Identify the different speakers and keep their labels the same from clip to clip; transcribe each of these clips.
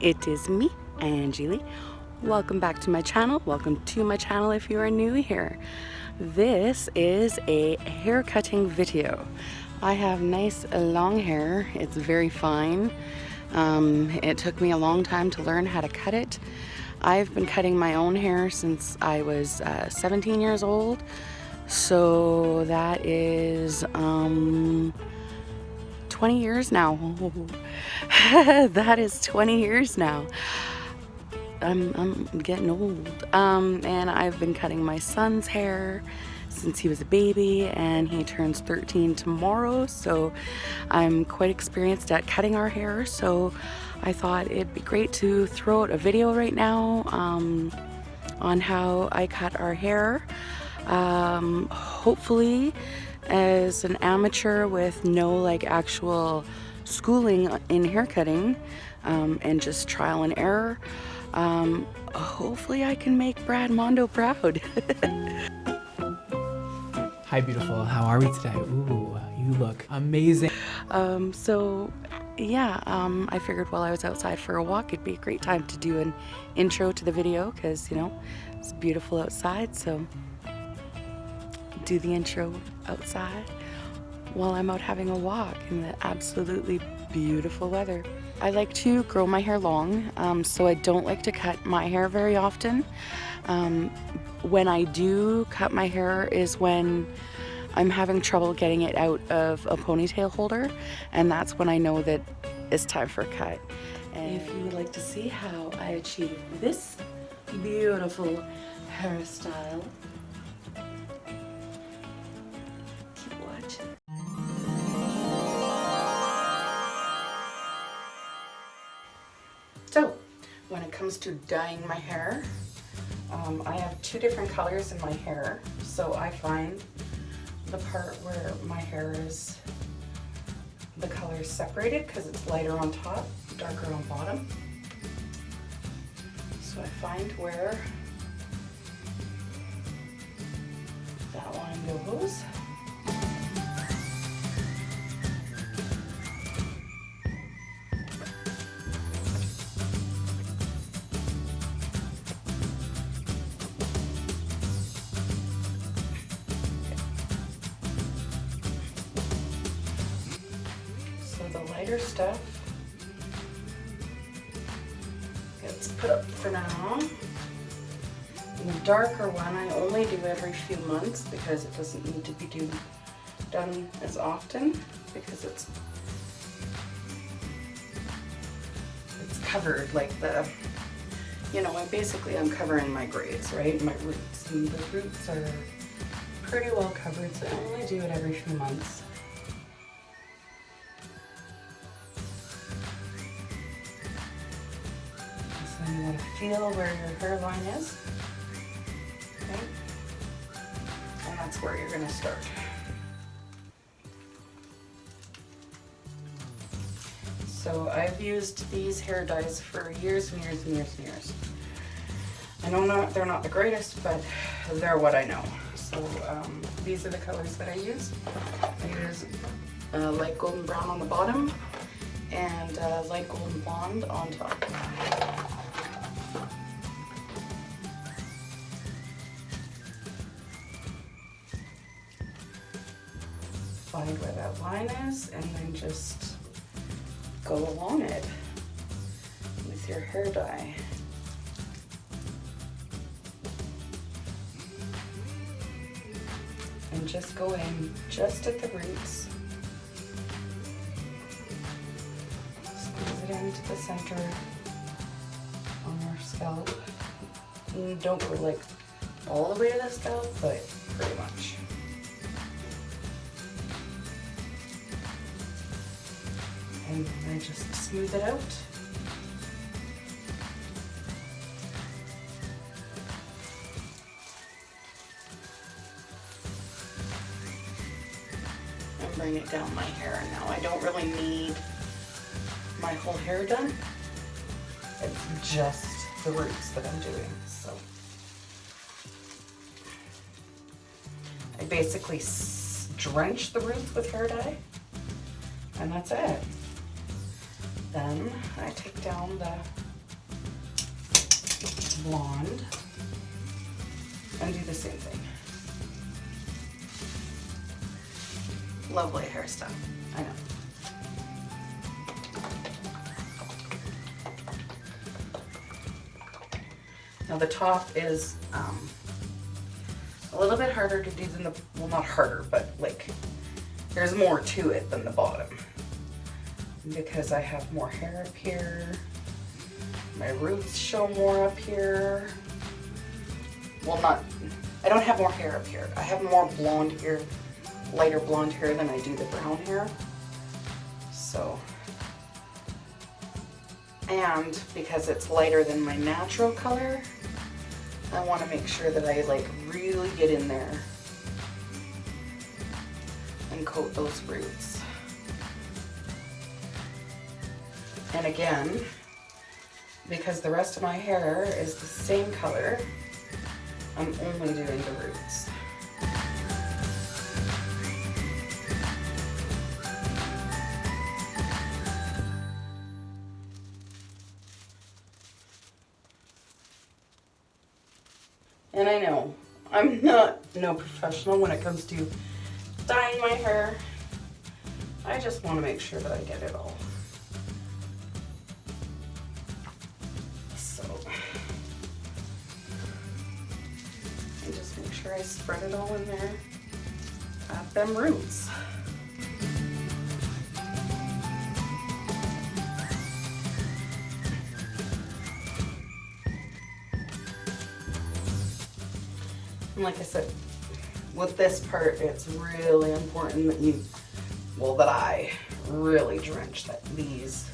Speaker 1: It is me, Angey Lee. Welcome back to my channel. Welcome to my channel if you are new here. This is a hair cutting video. I have nice long hair. It's very fine. It took me a long time to learn how to cut it. I've been cutting my own hair since I was 17 years old. So that is 20 years now. That is 20 years now. I'm getting old. And I've been cutting my son's hair since he was a baby, and he turns 13 tomorrow, so I'm quite experienced at cutting our hair. So I thought it'd be great to throw out a video right now on how I cut our hair. Hopefully, as an amateur with no like actual schooling in hair cutting, and just trial and error, hopefully I can make Brad Mondo proud.
Speaker 2: Hi beautiful, how are we today? Ooh, you look amazing.
Speaker 1: So yeah, I figured while I was outside for a walk, it'd be a great time to do an intro to the video, because you know, it's beautiful outside, so do the intro outside while I'm out having a walk in the absolutely beautiful weather. I like to grow my hair long, so I don't like to cut my hair very often. When I do cut my hair is when I'm having trouble getting it out of a ponytail holder, and that's when I know that it's time for a cut. And if you would like to see how I achieve this beautiful hairstyle, keep watching. So, when it comes to dyeing my hair, I have two different colors in my hair. So I find the part where my hair is, the color is separated because it's lighter on top, darker on bottom. So I find where that line goes. The lighter stuff gets put up for now. And the darker one I only do every few months because it doesn't need to be done as often, because it's covered, like the, you know, I'm covering my braids, right? My roots, and the roots are pretty well covered, so I only do it every few months. You want to feel where your hairline is, okay? And that's where you're going to start. So I've used these hair dyes for years and years and years and years. I know they're not the greatest, but they're what I know. So these are the colors that I use. I use light golden brown on the bottom and light golden blonde on top. Find where that line is, and then just go along it with your hair dye. And just go in just at the roots. Squeeze it into the center on your scalp. And don't go like all the way to the scalp, but pretty much. And then just smooth it out. And bring it down my hair. Now I don't really need my whole hair done. It's just the roots that I'm doing. So I basically drench the roots with hair dye, and that's it. Then I take down the blonde and do the same thing. Lovely hairstyle, I know. Now the top is a little bit harder to do than the, well, not harder, but like there's more to it than the bottom because I have more hair up here. My roots show more up here. Well, I don't have more hair up here. I have more blonde hair, lighter blonde hair than I do the brown hair. So, and because it's lighter than my natural color, I want to make sure that I like really get in there and coat those roots. And again, because the rest of my hair is the same color, I'm only doing the roots. And I know I'm not no professional when it comes to dyeing my hair. I just want to make sure that I get it all. So I just make sure I spread it all in there. Add them roots. And like I said, with this part, it's really important that that I really drench these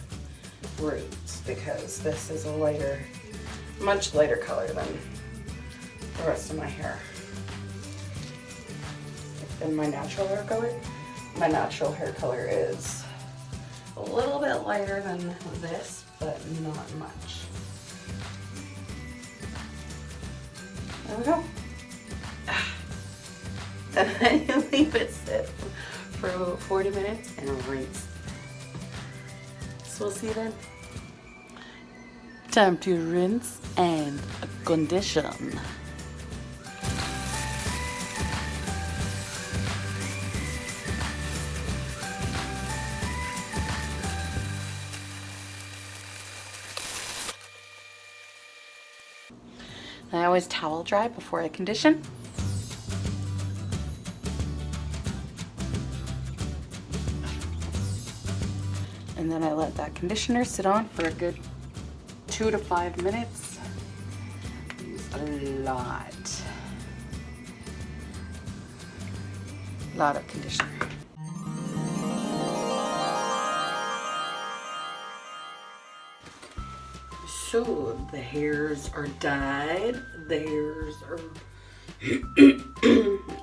Speaker 1: roots because this is a lighter, much lighter color than the rest of my hair. And my natural hair color, my natural hair color is a little bit lighter than this, but not much. There we go. And then you leave it sit for about 40 minutes and rinse. So we'll see you then. Time to rinse and condition. I always towel dry before I condition. And then I let that conditioner sit on for a good 2 to 5 minutes. Use a lot of conditioner. So the hairs are dyed, the hairs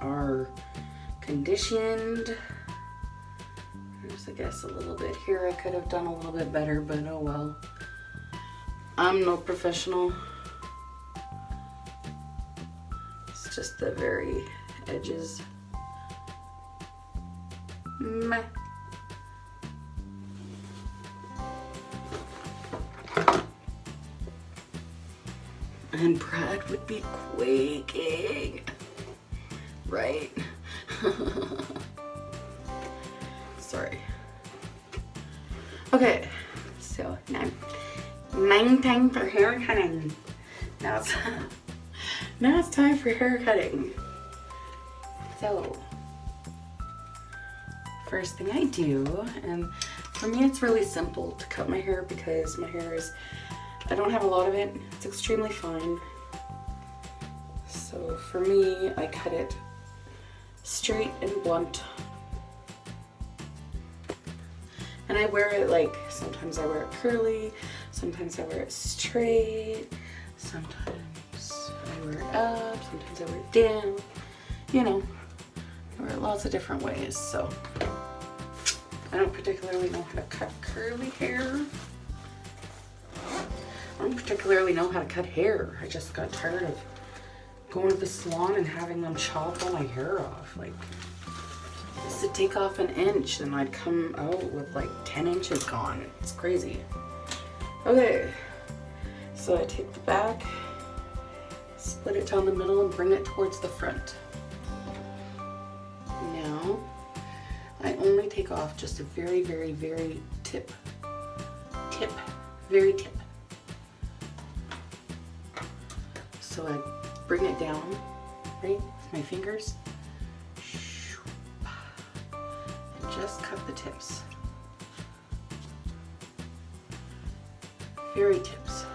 Speaker 1: are conditioned. There's, I guess, a little bit here I could have done a little bit better, but oh well. I'm no professional. It's just the very edges. Meh. And Brad would be quaking, right? Sorry. Okay, so now time for hair cutting. Now it's time for hair cutting. So first thing I do, and for me it's really simple to cut my hair because my hair is, I don't have a lot of it. It's extremely fine. So for me, I cut it straight and blunt. And I wear it like, sometimes I wear it curly, sometimes I wear it straight, sometimes I wear it up, sometimes I wear it down. You know, I wear it lots of different ways. So I don't particularly know how to cut curly hair. I don't particularly know how to cut hair. I just got tired of going to the salon and having them chop all my hair off. Like, I used to take off an inch and I'd come out with like 10 inches gone. It's crazy. Okay, so I take the back split it down the middle and bring it towards the front. Now, I only take off just a very, very, very very tip. So I bring it down, right, with my fingers, and just cut the tips. Very tips.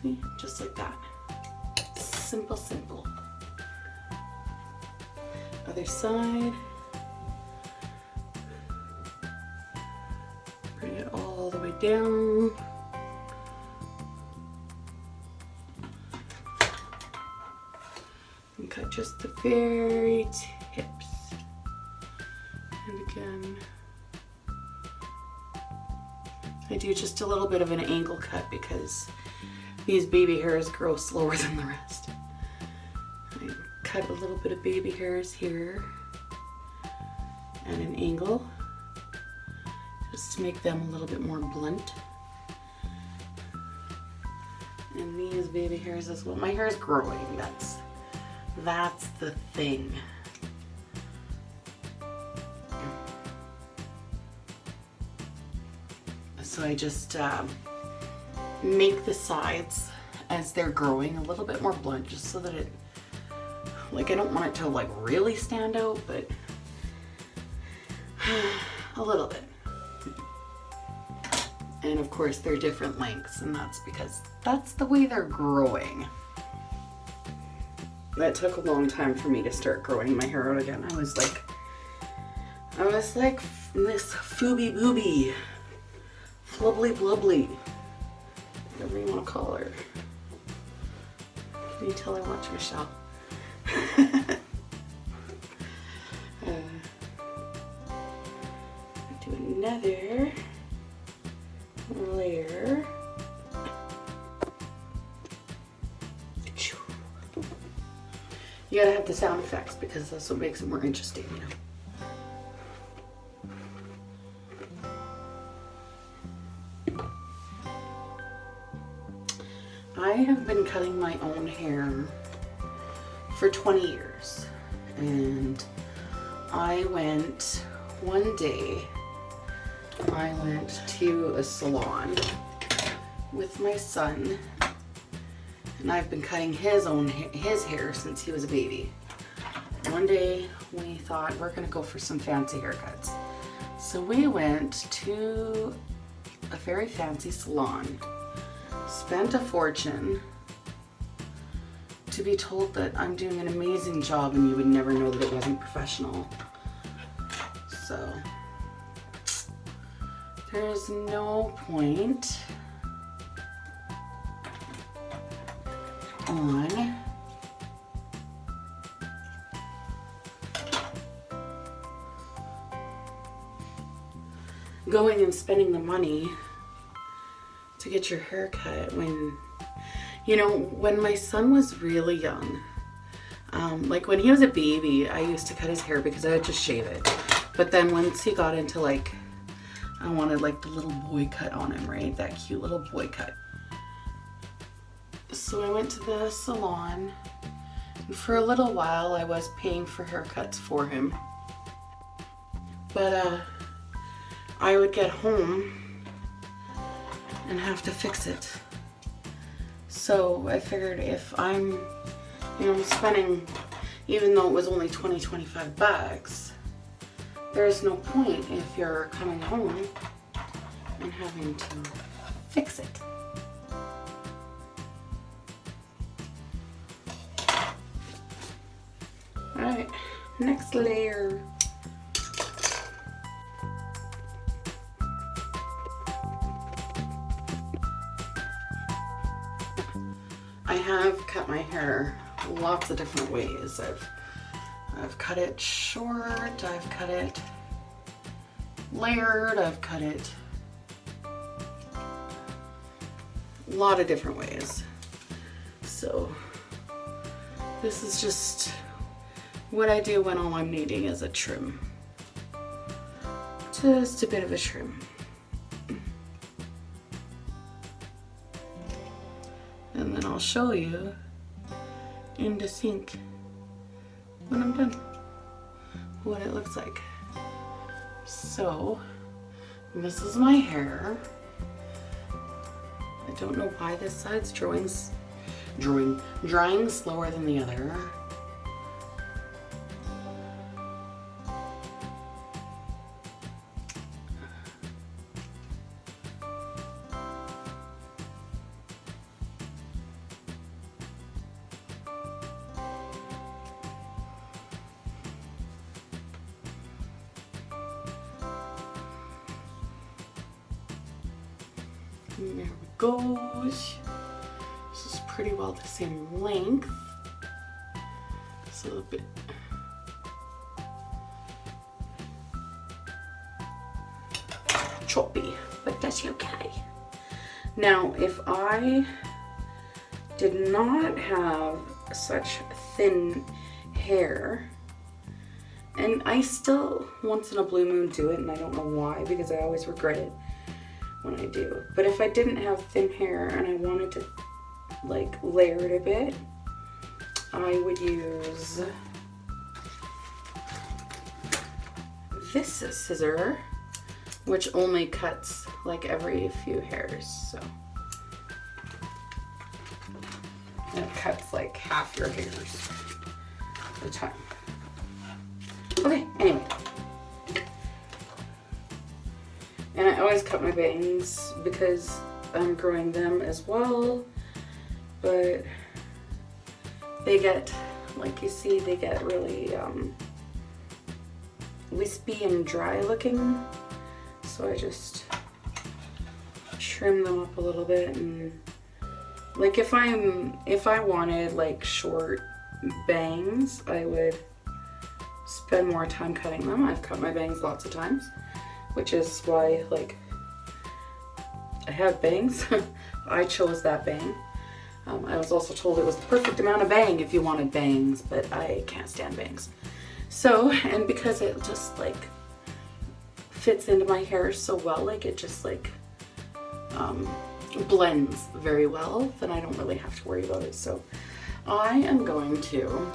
Speaker 1: See, just like that. Simple, simple. Other side. Bring it all the way down. And cut just the very tips. And again, I do just a little bit of an angle cut because these baby hairs grow slower than the rest. I cut a little bit of baby hairs here at an angle just to make them a little bit more blunt. And these baby hairs as well. My hair is growing, that's the thing. So I just make the sides as they're growing a little bit more blunt, just so that it, like, I don't want it to like really stand out, but a little bit. And of course they're different lengths, and that's because that's the way they're growing. That took a long time for me to start growing my hair out again. I was like this fooby booby, flubbly blubbly, whatever you want to call her. Can you tell I watch Michelle? Do another layer. You gotta have the sound effects because that's what makes it more interesting, you know. I have been cutting my own hair for 20 years, and I went one day, I went to a salon with my son, and I've been cutting his hair since he was a baby. One day we thought we're gonna go for some fancy haircuts. So we went to a very fancy salon, spent a fortune to be told that I'm doing an amazing job and you would never know that it wasn't professional. So there's no point on going and spending the money to get your hair cut when, you know, when my son was really young, like when he was a baby, I used to cut his hair because I would just shave it. But then once he got into like, I wanted like the little boy cut on him, right? That cute little boy cut. So I went to the salon, and for a little while I was paying for haircuts for him. But I would get home and have to fix it. So I figured if I'm, you know, spending, even though it was only 20-25 bucks, there's no point if you're coming home and having to fix it. All right, next layer. I have cut my hair lots of different ways. I've cut it short, I've cut it layered, I've cut it a lot of different ways. So this is just what I do when all I'm needing is a trim. Just a bit of a trim. I'll show you in the sink when I'm done what it looks like. So this is my hair. I don't know why this side's drying slower than the other. And there it goes. This is pretty well the same length. It's a little bit choppy, but that's okay. Now, if I did not have such thin hair, and I still once in a blue moon do it, and I don't know why, because I always regret it when I do. But if I didn't have thin hair and I wanted to like layer it a bit, I would use this scissor, which only cuts like every few hairs, so. And it cuts like half your hairs at a time. Okay, anyway. And I always cut my bangs because I'm growing them as well, but they get, like you see, they get really wispy and dry looking. So I just trim them up a little bit, and like if I wanted like short bangs, I would spend more time cutting them. I've cut my bangs lots of times, which is why like I have bangs. I chose that bang. I was also told it was the perfect amount of bang if you wanted bangs, but I can't stand bangs. So, and because it just like fits into my hair so well, like it just like blends very well, then I don't really have to worry about it. So I am going to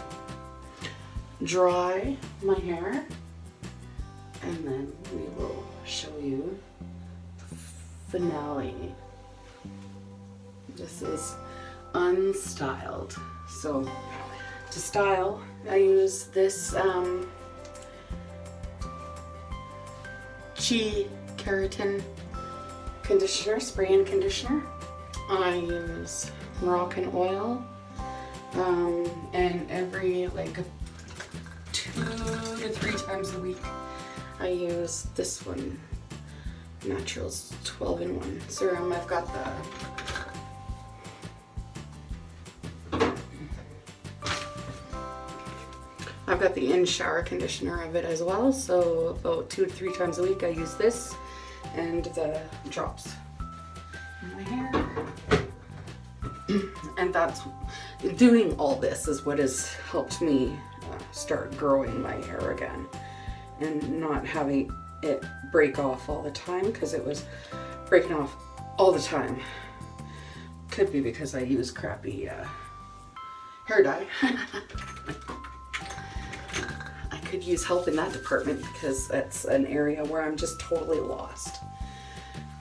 Speaker 1: dry my hair, and then we will show you the finale. This is unstyled. So to style, I use this keratin conditioner, spray and conditioner. I use Moroccan oil, and every like 2 to 3 times a week I use this one, Naturals 12-in-1 serum. I've got the in-shower conditioner of it as well, so about 2 to 3 times a week I use this and the drops in my hair. And that's, doing all this is what has helped me start growing my hair again and not having it break off all the time, because it was breaking off all the time. Could be because I use crappy hair dye. I could use help in that department because that's an area where I'm just totally lost.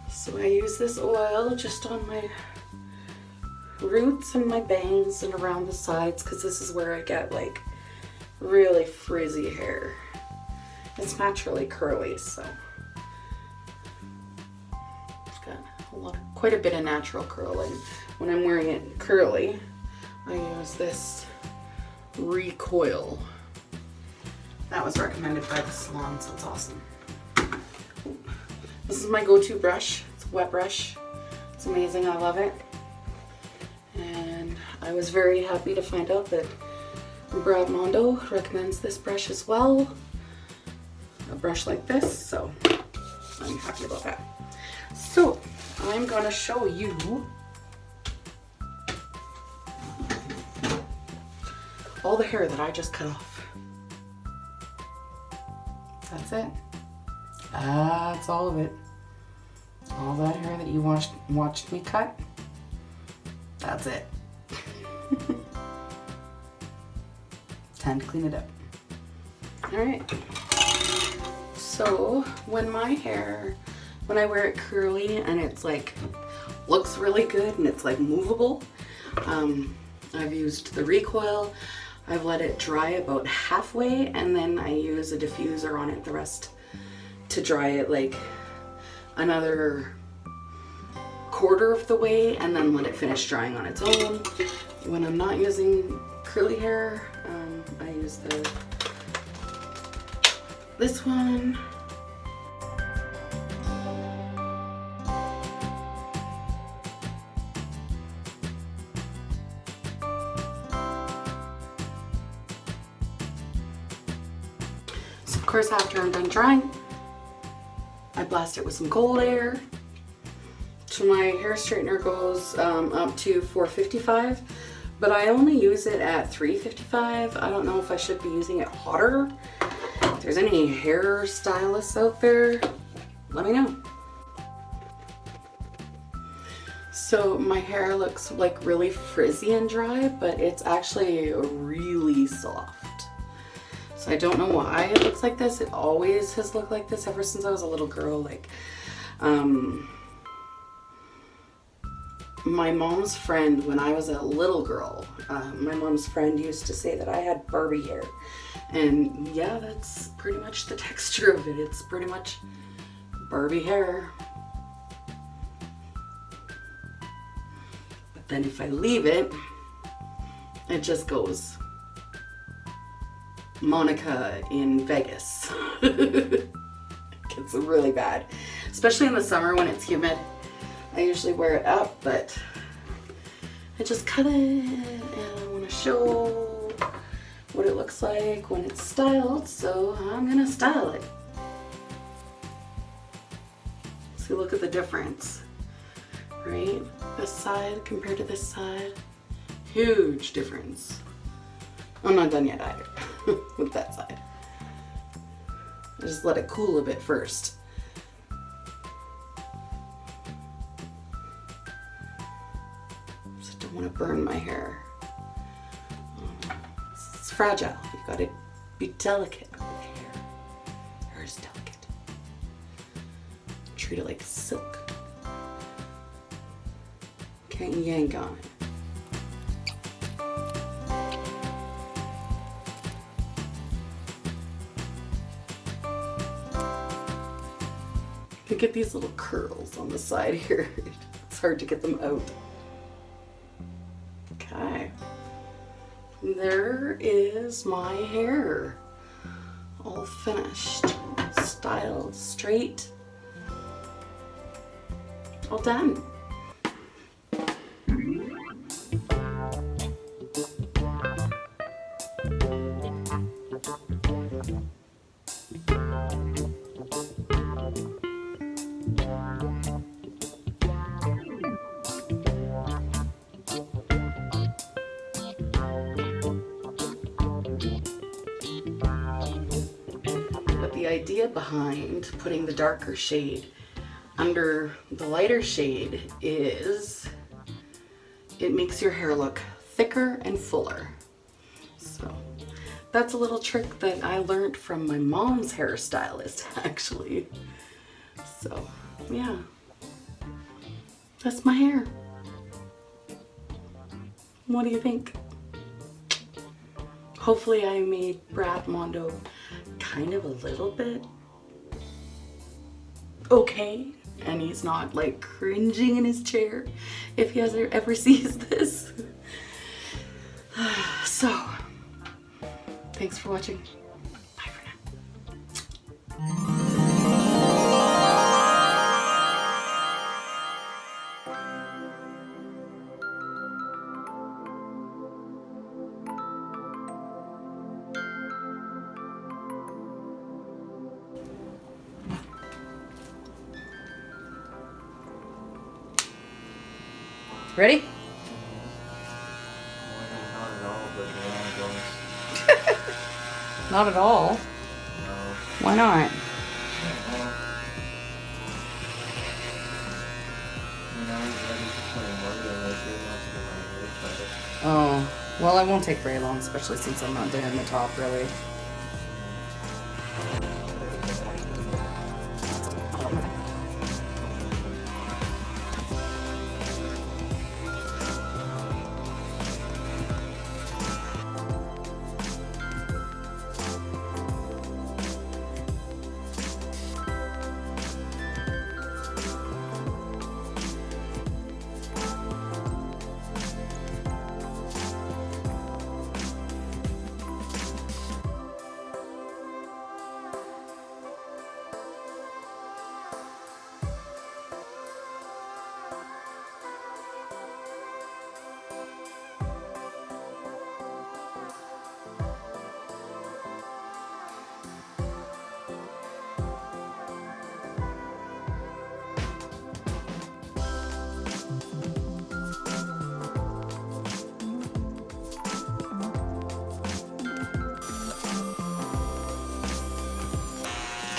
Speaker 1: So I use this oil just on my roots and my bangs and around the sides, because this is where I get like really frizzy hair. It's naturally curly, so it's got quite a bit of natural curl. And when I'm wearing it curly, I use this recoil. That was recommended by the salon, so it's awesome. This is my go-to brush. It's a wet brush. It's amazing. I love it. And I was very happy to find out that Brad Mondo recommends this brush as well. A brush like this, so I'm happy about that. So I'm gonna show you all the hair that I just cut off. That's it. That's all of it. All that hair that you watched me cut, that's it. Time to clean it up. All right. So when I wear it curly and it's like, looks really good and it's like movable, I've used the recoil. I've let it dry about halfway and then I use a diffuser on it the rest to dry it like another quarter of the way and then let it finish drying on its own. When I'm not using curly hair, I use this one. So of course after I'm done drying, I blast it with some cold air. So my hair straightener goes up to 455, but I only use it at 355. I don't know if I should be using it hotter. If there's any hair stylists out there, let me know. So my hair looks like really frizzy and dry, but it's actually really soft. So I don't know why it looks like this. It always has looked like this ever since I was a little girl. Like, my mom's friend, when I was a little girl, my mom's friend used to say that I had Barbie hair. And yeah, that's pretty much the texture of it. It's pretty much Barbie hair. But then if I leave it, it just goes Monica in Vegas. It gets really bad, especially in the summer when it's humid. I usually wear it up, but I just cut it and I want to show what it looks like when it's styled, so I'm gonna style it. See, look at the difference, right? This side compared to this side, huge difference. I'm not done yet either with that side. I just let it cool a bit first. I want to burn my hair. It's fragile. You've got to be delicate with hair. Hair is delicate. Treat it like silk. Can't yank on it. You get these little curls on the side here. It's hard to get them out. Okay, there is my hair, all finished, styled, straight, all done. The idea behind putting the darker shade under the lighter shade is it makes your hair look thicker and fuller. So that's a little trick that I learned from my mom's hairstylist, actually. So yeah, that's my hair. What do you think? Hopefully I made Brad Mondo kind of a little bit okay, and he's not like cringing in his chair if he ever sees this. So, thanks for watching. Bye for now. Ready? Not at all.
Speaker 3: No.
Speaker 1: Why not? Oh. Well, it won't take very long, especially since I'm not doing the top really.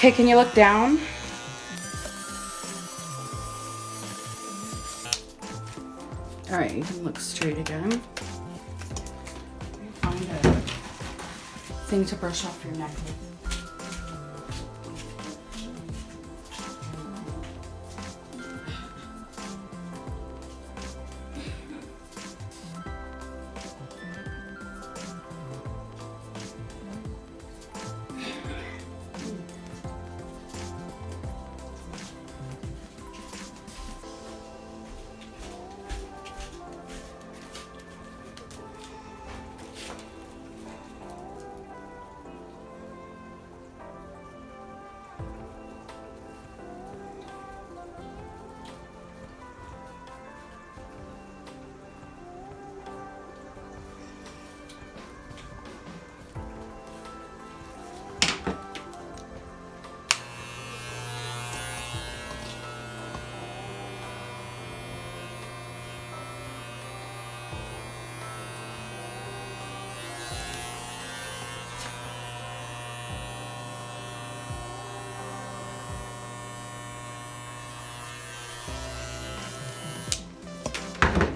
Speaker 1: Okay, can you look down? All right, you can look straight again. Find a thing to brush off your neck with.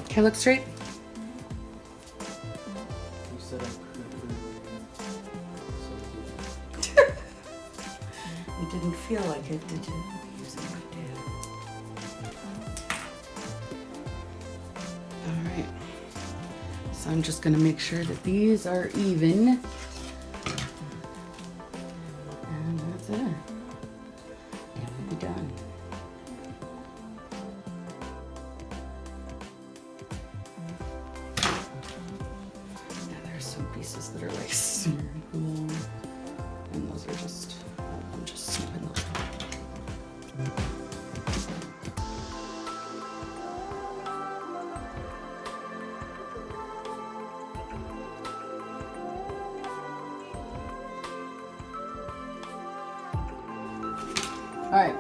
Speaker 1: Okay, look straight.
Speaker 3: You said I couldn't.
Speaker 1: It didn't feel like it, did you? Using it, did. All right. So I'm just gonna make sure that these are even. And that's it. And we'll be done. Yeah, there's some pieces that are like super cool. And those are just, I'm just snipping those off. All right.